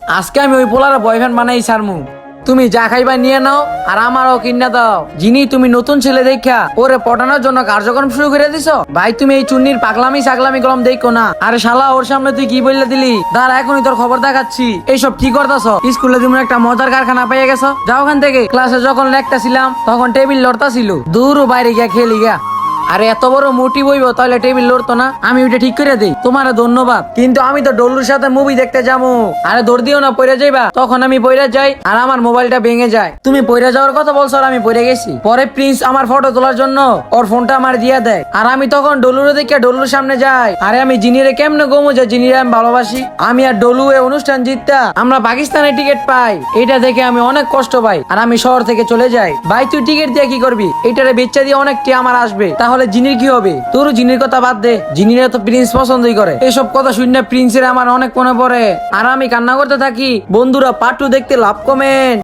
আজকে আমি ওই পোলার বয়ফ্রেন্ড বানাই সারমু। তুমি যা খাইবা নিয়ে নাও আর আমারও কিনা দাও। যিনি তুমি নতুন ছেলে দেখা ওরে পটানোর জন্য কার্যক্রম শুরু করে দিছো। ভাই তুমি এই চুন্নির পাগলামি সাগলামি গলম দেখো না। আরে শালা ওর সামনে তুই কি বললে দিলি? দাঁড়া এখনই তোর খবর দেখাচ্ছি। এইসব কি করতেছো? স্কুলে তুমি একটা মজার কারখানা পেয়ে গেছো, যাও ওখান থেকে। ক্লাসে যখন লেখটা ছিলাম তখন টেবিল লড়তা ছিল, দূর বাইরে গিয়া খেলি গা। আরে এত বড় মোটি বইব তাহলে টেবিল লড়তো না? আমি ওইটা ঠিক করে দেই, তোমার ধন্যবাদ। কিন্তু আমি তো ডল্লুর সাথে মুভি দেখতে যাবো। আরে দৌড় দিও না, পড়ে যাইবা। তখন আমি পড়ে যাই আর আমার মোবাইলটা ভেঙে যায়। তুমি পড়ে যাওয়ার কথা বলছো আর আমি পড়ে গেছি। পরে প্রিন্স আমার ফটো তোলার জন্য ওর ফোনটা আমার দিয়ে দেয় আর আমি তখন ডলুরে দেখে ডলুর সামনে যাই। আরে আমি জিনিরে কেমনে গমো যে জিনিরে আমি ভালোবাসি। আমি আর ডলু এ অনুষ্ঠান জিততা আমরা পাকিস্তানের টিকিট পাই, এটা দেখে আমি অনেক কষ্ট পাই আর আমি শহর থেকে চলে যাই। ভাই তুই টিকিট দিয়ে কি করবি? এটারে বেচা দিয়ে অনেকটি আমার আসবে, তাহলে জিনির কি হবে? তোর জিনির কথা বাদ দে, জিনির তো প্রিন্স পছন্দই করে। এসব কথা শুনে প্রিন্সের আমার অনেক মনে পড়ে আর আমি কান্না করতে থাকি। বন্ধুরা পার্ট 2 দেখতে লাভ কমেন্ট।